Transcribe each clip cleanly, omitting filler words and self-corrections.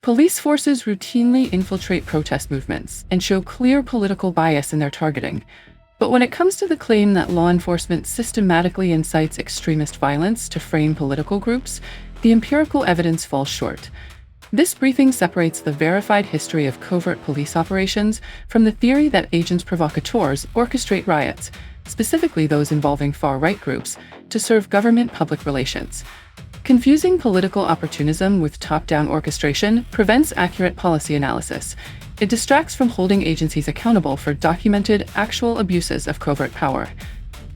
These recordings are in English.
Police forces routinely infiltrate protest movements and show clear political bias in their targeting. But when it comes to the claim that law enforcement systematically incites extremist violence to frame political groups, the empirical evidence falls short. This briefing separates the verified history of covert police operations from the theory that agents provocateurs orchestrate riots, specifically those involving far-right groups, to serve government public relations. Confusing political opportunism with top-down orchestration prevents accurate policy analysis. It distracts from holding agencies accountable for documented, actual abuses of covert power.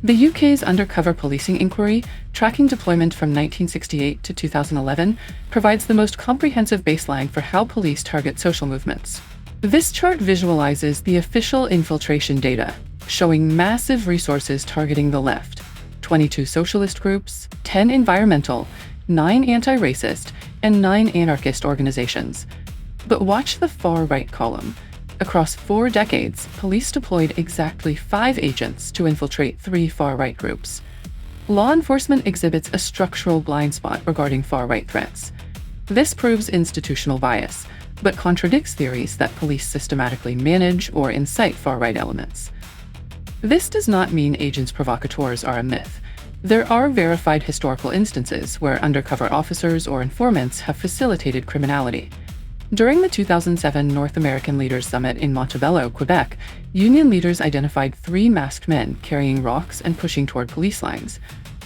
The UK's Undercover Policing Inquiry, tracking deployment from 1968 to 2011, provides the most comprehensive baseline for how police target social movements. This chart visualizes the official infiltration data, showing massive resources targeting the left: 22 socialist groups, 10 environmental, 9 anti-racist, and 9 anarchist organizations. But watch the far-right column. Across 4 decades, police deployed exactly 5 agents to infiltrate 3 far-right groups. Law enforcement exhibits a structural blind spot regarding far-right threats. This proves institutional bias, but contradicts theories that police systematically manage or incite far-right elements. This does not mean agents provocateurs are a myth. There are verified historical instances where undercover officers or informants have facilitated criminality. During the 2007 North American Leaders Summit in Montebello, Quebec, union leaders identified 3 masked men carrying rocks and pushing toward police lines.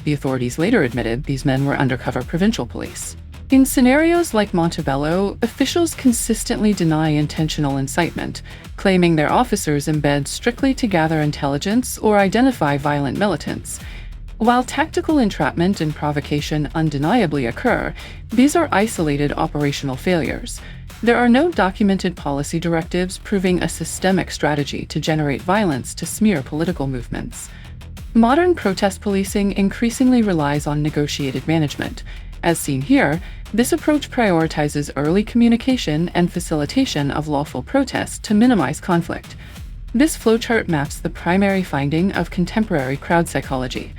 The authorities later admitted these men were undercover provincial police. In scenarios like Montebello, officials consistently deny intentional incitement, claiming their officers embed strictly to gather intelligence or identify violent militants. While tactical entrapment and provocation undeniably occur, these are isolated operational failures. There are no documented policy directives proving a systemic strategy to generate violence to smear political movements. Modern protest policing increasingly relies on negotiated management. As seen here, this approach prioritizes early communication and facilitation of lawful protests to minimize conflict. This flowchart maps the primary finding of contemporary crowd psychology.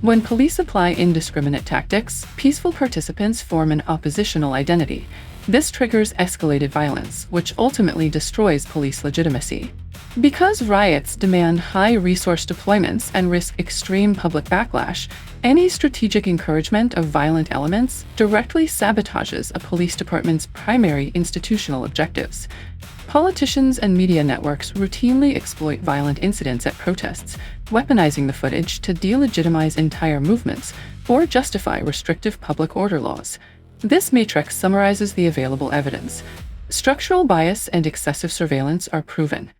When police apply indiscriminate tactics, peaceful participants form an oppositional identity. This triggers escalated violence, which ultimately destroys police legitimacy. Because riots demand high resource deployments and risk extreme public backlash, any strategic encouragement of violent elements directly sabotages a police department's primary institutional objectives. Politicians and media networks routinely exploit violent incidents at protests, weaponizing the footage to delegitimize entire movements or justify restrictive public order laws. This matrix summarizes the available evidence. Structural bias and excessive surveillance are proven.